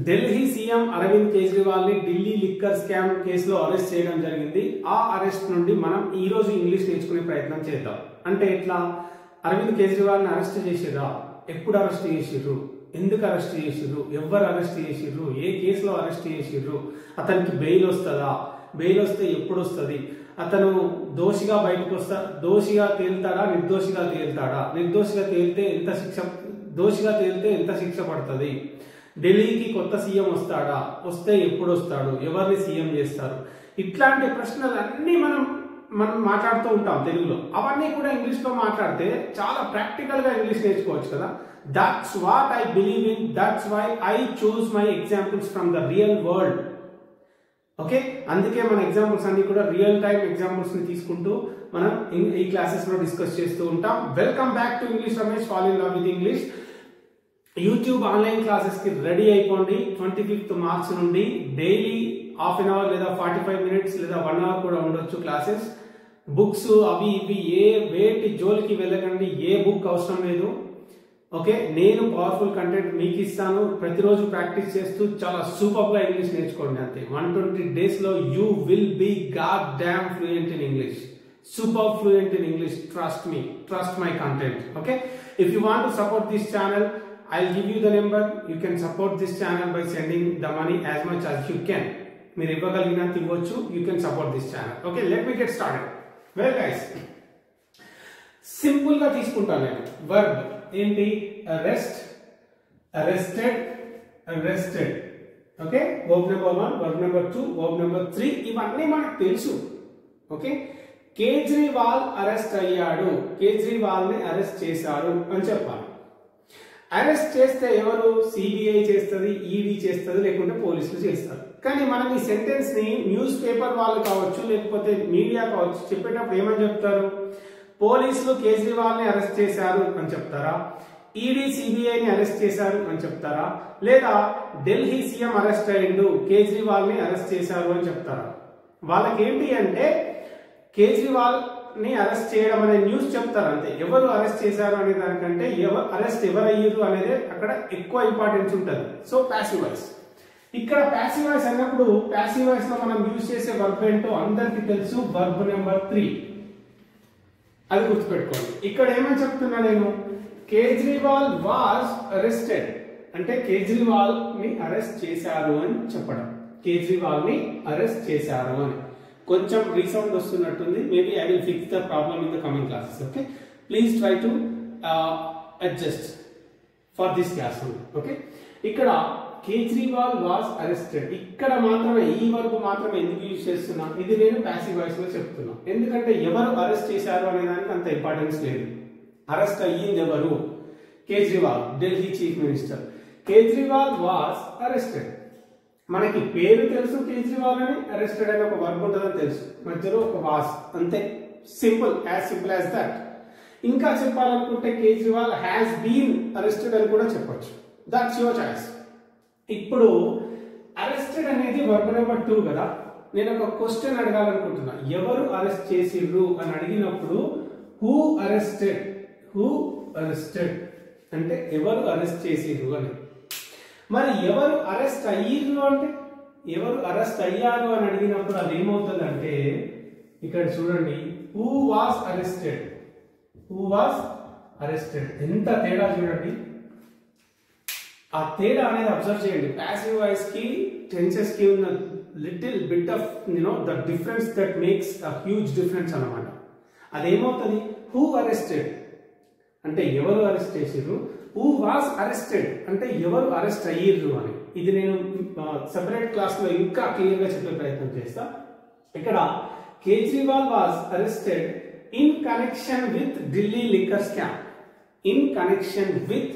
Delhi CM Arvind Kejriwal ని Delhi liquor scam కేసులో arrest చేయడం జరిగింది. ఆ అరెస్ట్ నుండి మనం ఈ రోజు ఇంగ్లీష్ నేర్చుకునే ప్రయత్నం చేద్దాం. అంటే ఎట్లా? అరవింద్ కేజ్రీవాల్ ని అరెస్ట్ చేసిర్రా? ఎప్పుడు అరెస్ట్ చేసిర్రు? ఎందుకు అరెస్ట్ చేసిర్రు? ఎవరు అరెస్ట్ చేసిర్రు? ఏ కేసులో అరెస్ట్ చేసిర్రు? అతనికి బెయిల్ వస్తుందా? బెయిల్ వస్తే ఎప్పుడు వస్తుంది? అతను దోషిగా బయటకు దోషిగా తేల్తాడా? నిర్దోషిగా తేల్తాడా? నిర్దోషిగా తేలితే ఎంత శిక్ష, దోషిగా తేలితే ఎంత శిక్ష పడుతుంది? ఢిల్లీకి కొత్త సీఎం వస్తాడా? వస్తే ఎప్పుడు వస్తాడు? ఎవరిని సీఎం చేస్తారు? ఇట్లాంటి ప్రశ్నలన్నీ మనం మాట్లాడుతూ ఉంటాం తెలుగులో. అవన్నీ కూడా ఇంగ్లీష్ లో మాట్లాడితే చాలా ప్రాక్టికల్ గా ఇంగ్లీష్ నేర్చుకోవచ్చు కదా. That's what I believe in. That's why I choose my examples from the real world. Okay, అందుకే మన ఎగ్జాంపుల్స్ అన్ని కూడా రియల్ టైమ్ ఎగ్జాంపుల్స్ ని తీసుకుంటూ మనం ఈ క్లాసెస్ లో డిస్కస్ చేస్తూ ఉంటాం. Welcome back to English Ramesh, fall in love with English. YouTube online classes కి రెడీ అయిపోండి. 25th మార్చ్ నుండి డైలీ హాఫ్ అన్ అవర్ లేదా 45 minutes లేదా 1 hour కూడా ఉండొచ్చు క్లాసెస్. బుక్స్ అవి ఇవి వేటి జోలికి వెళ్ళకండి. ఏ బుక్ అవసరం లేదు. ఓకే, నేను పవర్ఫుల్ కంటెంట్ మీకు ఇస్తాను. ప్రతిరోజు ప్రాక్టీస్ చేస్తూ చాలా సూపర్ గా ఇంగ్లీష్ నేర్చుకోండి. అంతే, 120 days లో you will be god damn fluent in English. Super fluent in English. Trust me. Trust my content. Okay. If you want to support this channel, I'll give you the number. You can support this channel by sending the money as much as you can. మీరు ఇవ్వగలిగినంత ఇవ్వచ్చు. You can support this channel. Okay. Let me get started. Well, guys, simple గా తీసుకుంటాను నేను. Verb ఏంటి? Arrest, arrested, arrested. Okay, verb number 1, verb number 2, verb number 3 ఇవన్నీ మనకు తెలుసు. Okay, Kejriwal arrest అయ్యాడు, కేజ్రీవాల్ ని అరెస్ట్ చేశాడు అని చెప్పాలి. అరెస్ట్ చేస్తే ఎవరు? సిబిఐ చేస్తుంది, ఈడీ చేస్తుంది, లేకుంటే పోలీసులు చేస్తారు. కానీ మనం ఈ సెంటెన్స్ ని న్యూస్ పేపర్ వాళ్ళు కావచ్చు, లేకపోతే మీడియా కావచ్చు, చెప్పేటప్పుడు ఏమని చెప్తారు? పోలీసులు కేజ్రీవాల్ ని అరెస్ట్ చేశారు అని చెప్తారా? ఈడీ సిబిఐని అరెస్ట్ చేశారు అని చెప్తారా? లేదా ఢిల్లీ సీఎం అరెస్ట్ అయ్యిండు, కేజ్రీవాల్ ని అరెస్ట్ చేశారు అని చెప్తారా? వాళ్ళకి ఏంటి అంటే కేజ్రీవాల్ ని అరెస్ట్ చేయడం అనే న్యూస్ చెప్తారు అంతే. ఎవరు అరెస్ట్ చేశారు అనే దానికంటే అరెస్ట్ ఎవరు అయ్యారు అనేది అక్కడ ఎక్కువ ఇంపార్టెన్స్ ఉంటుంది. So passive voice. ఇక్కడ ప్యాసివ్ వాయిస్ అన్నప్పుడు ప్యాసివ్ వాయిస్ లో మనం యూజ్ చేసే వర్బ్ ఏంటో అందరికి తెలుసు. వర్బ్ నెంబర్ 3, అది గుర్తుపెట్టుకోండి. ఇక్కడ ఏమని చెప్తున్నా నేను? కేజ్రీవాల్ వాజ్ అరెస్టెడ్ అంటే కేజ్రీవాల్ ని అరెస్ట్ చేశారు అని చెప్పడం. కేజ్రీవాల్ ని అరెస్ట్ చేశారు అని. కొంచెం రీసౌండ్ వస్తున్నట్టుంది. Maybe I will fix the problem in the coming classes. Okay, please try to adjust for this class. Okay, ఇక్కడ కేజ్రీవాల్ వాజ్ అరెస్టెడ్, ఇక్కడ మాత్రమే ఈ వర్బ్ మాత్రమే ఎందుకు యూజ్ చేస్తున్నా? ఇది నేను ప్యాసివ్ వాయిస్ లో చెప్తున్నా. ఎందుకంటే ఎవరు అరెస్ట్ చేశారు అనే దానికి అంత ఇంపార్టెన్స్ లేదు. అరెస్ట్ అయ్యింది ఎవరు? Kejriwal, Delhi chief minister. Kejriwal was arrested. మనకి పేరు తెలుసు కేజ్రీవాల్ అని, అరెస్టెడ్ అని ఒక వర్బ్ ఉంటుందని తెలుసు, మధ్యలో ఒక వాస్, అంతే. Simple as that. ఇంకా చెప్పాలనుకుంటే కేజ్రీవాల్ హ్యాస్ బీన్ అరెస్టెడ్ అని కూడా చెప్పొచ్చు. That's your choice. ఇప్పుడు అరెస్టెడ్ అనేది వర్బ్ నెంబర్ 2 కదా. నేను ఒక క్వశ్చన్ అడగాలనుకుంటున్నా. ఎవరు అరెస్ట్ చేసిర్రు అని అడిగినప్పుడు హూ అరెస్టెడ్, హూ అరెస్టెడ్ అంటే ఎవరు అరెస్ట్ చేసిర్రు అని. మరి ఎవరు అరెస్ట్ అయ్యారు అంటే, ఎవరు అరెస్ట్ అయ్యారు అని అడిగినప్పుడు అది ఏమవుతుంది అంటే, ఇక్కడ చూడండి, who was arrested, who was arrested. ఎంత తేడా చూడండి. ఆ తేడా అనేది అబ్జర్వ్ చేయండి. ప్యాసివ్ వాయిస్ కి టెన్సెస్ కి ఉన్న little bit of the difference that makes a huge difference అన్నమాట. అదేమవుతుంది? హూ అరెస్టెడ్ అంటే ఎవరు అరెస్ట్ చేసిర్రు, హూ వాస్ అరెస్టెడ్ అంటే ఎవరు అరెస్ట్ అయ్యిర్రు అని. ఇది నేను సెపరేట్ క్లాస్ లో ఇంకా క్లియర్ గా చెప్పే ప్రయత్నం చేస్తా. ఇక్కడ Kejriwal was arrested in connection with Delhi liquor scam. In connection with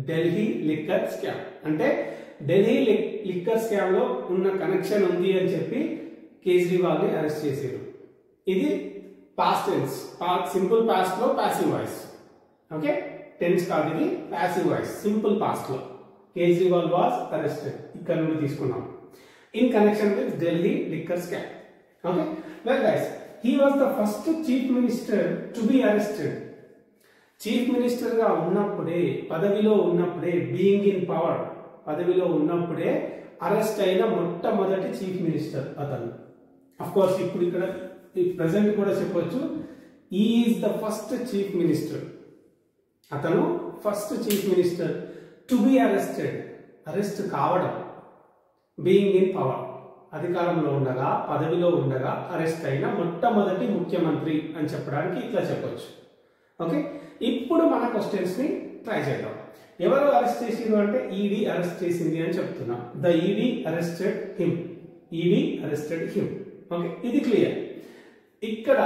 Delhi liquor scam అంటే ఢిల్లీ లిక్కర్ స్కామ్ లో ఉన్న కనెక్షన్ ఉంది అని చెప్పి కేజ్రీవాల్ ని అరెస్ట్ చేశారు. ఇది పాస్ట్ టెన్స్, సింపుల్ పాస్ట్ లో ప్యాసివ్ వాయిస్. ఓకే, టెన్స్ కాదు, ఇది ప్యాసివ్ వాయిస్. సింపుల్ పాస్ట్ లో కేజ్రీవాల్ వాజ్ అరెస్టెడ్ ఇక్కడ నుండి తీసుకున్నాం. In connection with Delhi liquor scam. Okay, well guys, he was the first chief minister to be arrested. Chief minister గా ఉన్నప్పుడే, పదవిలో ఉన్నప్పుడే, బీయింగ్ ఇన్ పవర్, పదవిలో ఉన్నప్పుడే అరెస్ట్ అయిన మొట్టమొదటి చీఫ్ మినిస్టర్ అతను. అఫ్ కోర్స్ ఇప్పుడు ఇక్కడ ప్రెసెంట్ కూడా చెప్పొచ్చు, ఈ is the first chief minister. అతను first chief minister to be arrested, arrest కావడం, బీయింగ్ ఇన్ పవర్, అధికారంలో ఉండగా పదవిలో ఉండగా అరెస్ట్ అయిన మొట్టమొదటి ముఖ్యమంత్రి అని చెప్పడానికి ఇట్లా చెప్పొచ్చు. ఓకే, ఇప్పుడు మన క్వశ్చన్స్ ని ట్రై చేద్దాం. ఎవరు అరెస్ట్ చేసిండ్రు అంటే ఈడీ అరెస్ట్ చేసింది అని చెప్తున్నా. The ED arrested him, ED arrested him. Okay, ఇది క్లియర్. ఇక్కడ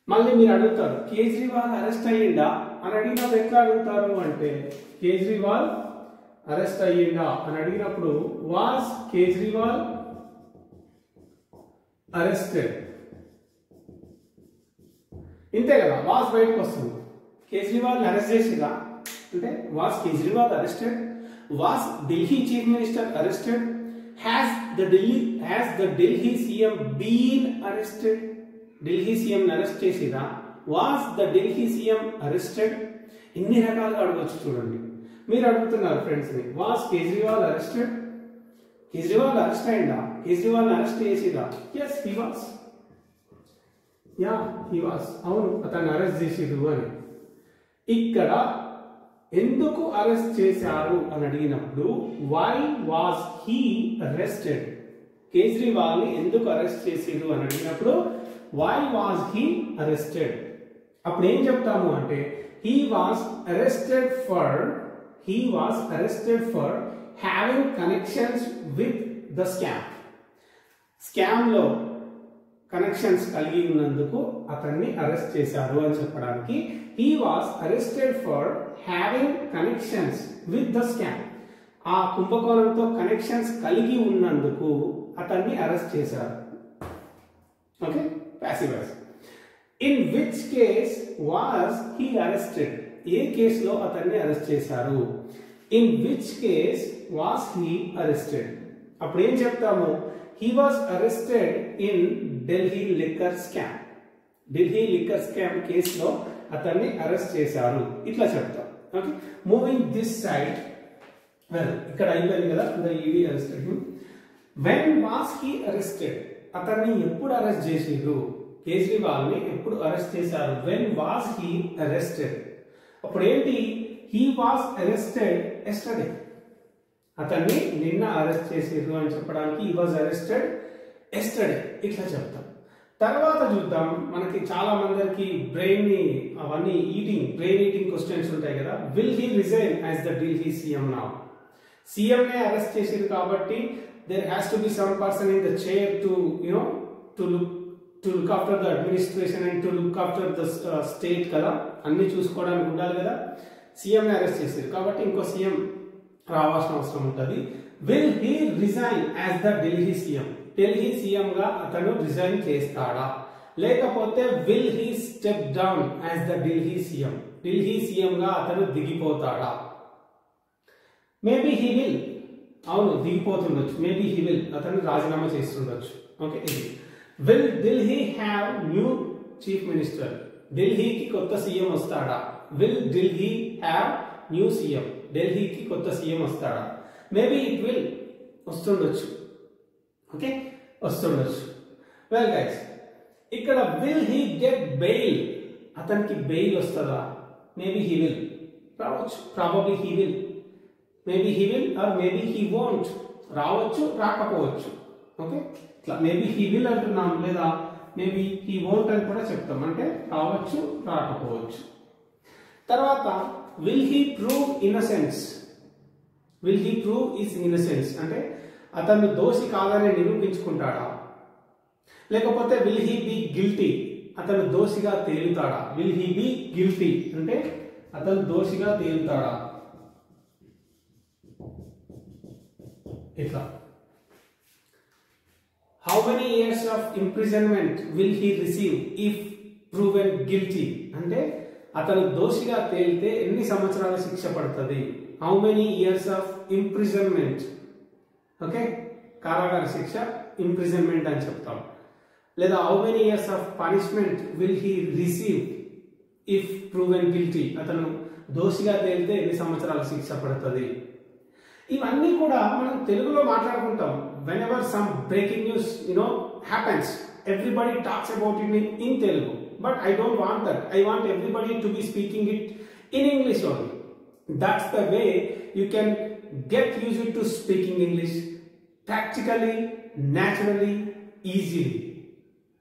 మళ్ళీ మీరు అడుగుతారు కేజ్రీవాల్ అరెస్ట్ అయ్యిందా అని అడిగినప్పుడు ఎట్లా అడుగుతారు అంటే, కేజ్రీవాల్ అరెస్ట్ అయ్యిందా అని అడిగినప్పుడు వాస్ కేజ్రీవాల్ అరెస్టెడ్, ఇంతే కదా, వాస్ బయటకు వస్తుంది. కేజ్రీవాల్ అరెస్ట్ చేసిరా అంటే was Kejriwal arrested, was Delhi chief minister arrested, has the Delhi CM been arrested, Delhi CM arrest చేసిరా, was the Delhi CM arrested, ఇన్ని రకాలుగా అడగవచ్చు. చూడండి, మీరు అడుగుతున్నారు ఫ్రెండ్స్ ని, was Kejriwal arrested, Kejriwal arrest అయిందా, కేజ్రీవాల్ అరెస్ట్ చేసిరా, yes he was, yeah he was, అవును అతను అరెస్ట్ చేసిరు అని. ఇక్కడ ఎందుకు అరెస్ట్ చేశారు అని అడిగినప్పుడు why was he arrested, Kejriwal ని ఎందుకు అరెస్ట్ చేసిరు అని అడిగినప్పుడు వై వాస్ హీ అరెస్టెడ్, అప్పుడు ఏం చెప్తాము అంటే he was arrested for having connections with the scam లో కనెక్షన్స్ కలిగి ఉన్నందుకు అతన్ని అరెస్ట్ చేశారు అని చెప్పడానికి he was arrested for having connections with the scam, ఆ కుంభకోణంతో కనెక్షన్స్ కలిగి ఉన్నందుకు అతన్ని అరెస్ట్ చేశారు. Okay, passive voice. In which case was he arrested, ఏ కేసులో అతన్ని అరెస్ట్ చేశారు, in which case was he arrested, అప్పుడు ఏం చెప్తాము, he was arrested in Delhi liquor scam, Delhi liquor scam కేసులో అతన్ని అరెస్ట్ చేశారు, ఇట్లా చెప్తాం. Okay, moving this side, well ఇక్కడ అయిపోయింది కదా, the ED arrested him. When was he arrested, అతన్ని ఎప్పుడు అరెస్ట్ చేసిరు, కేజ్రీవాల్ ని ఎప్పుడు అరెస్ట్ చేశారు, వెన్ వాస్ హీ అరెస్టెడ్, అప్పుడు ఏంటి, హీ వాస్ అరెస్టెడ్ ఎస్టర్డే, అతన్ని నిన్న అరెస్ట్ చేసిరు అని చెప్పడానికి హీ వాజ్ అరెస్టెడ్ ఎస్టర్డే, ఇట్లా చెప్తాం. తర్వాత చూద్దాం, మనకి చాలా మందికి బ్రెయిన్ ఈటింగ్ క్వశ్చన్స్ ఉంటాయి కదా. Will he resign as the Delhi CM now, CM నే అరెస్ట్ చేసిరు కాబట్టి there has to be some person in the chair to look after the administration and to look after the state కదా, అన్ని చూసుకోవడానికి ఉండాలి కదా. సీఎం నే అరెస్ట్ చేసిరు కాబట్టి ఇంకో సీఎం రావాల్సిన అవసరం ఉంటుంది. Will he resign as the Delhi CM, Delhi CM గా అతను రిజైన్ చేస్తాడా, లేకపోతే will he step down as the Delhi CM, Delhi CM గా అతను దిగిపోతాడా, మేబీ హీ విల్, అవును దిగిపోతుండొచ్చు, మేబీ హీ విల్, అతను రాజీనామా చేస్తుండొచ్చు. ఓకే, ఇది will Delhi have new chief minister, ఢిల్లీకి కొత్త సీఎం వస్తాడా, will Delhi have new CM, ఢిల్లీకి కొత్త సీఎం వస్తాడా, మేబీ ఇట్ విల్, వస్తుండొచ్చు. ఓకే, వస్తుండొచ్చు. వెల్ గైస్, ఇక్కడ విల్ హీ గెట్ బెయిల్, అతనికి బెయిల్ వస్తుందా, మేబీ హీ విల్, రావచ్చు, probably he will, maybe he will or maybe he won't, రావచ్చు రాకపోవచ్చు. ఓకే, ఇట్లా మేబీ హీ విల్ అంటున్నాం, లేదా మేబీ హీ వోంట్ అని కూడా చెప్తాం, అంటే రావచ్చు రాకపోవచ్చు. తర్వాత will he prove innocence, will he prove his innocence అంటే అతను దోషి కాదని నిరూపించుకుంటాడా, లేకపోతే will he be guilty, అతను దోషిగా తేలుతాడా, will he be guilty అంటే అతను దోషిగా తేలుతాడా, ఇట్లా. how many years of imprisonment will he receive if proven guilty అంటే అతను దోషిగా తేలితే ఎన్ని సంవత్సరాల శిక్ష పడుతుంది, how many years of imprisonment, okay కారాగార శిక్ష ఇంప్రిజన్మెంట్ అని చెప్తాం. లేదా how many years of punishment will he receive if proven guilty, అతను దోషిగా తేలితే ఎన్ని సంవత్సరాల శిక్ష పడుతుంది. ఇవన్నీ కూడా మనం తెలుగులో మాట్లాడుకుంటాం. whenever some breaking news happens, everybody talks about it in Telugu, but I don't want that. I want everybody to be speaking it in English only. That's the way you can get used to speaking English practically, naturally, easily.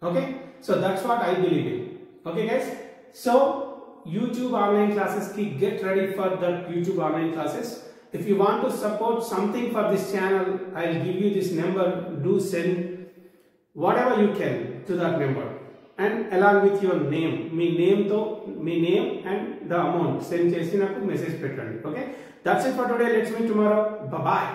Okay, so that's what I believe in. Okay guys, so YouTube online classes ki get ready for the YouTube online classes. If you want to support something for this channel, I'll give you this number. Do send whatever you can to that number, and along with your name, me name and the amount send చేసి నాకు message పెట్టండి. Okay, that's it for today. Let's meet tomorrow. Bye bye.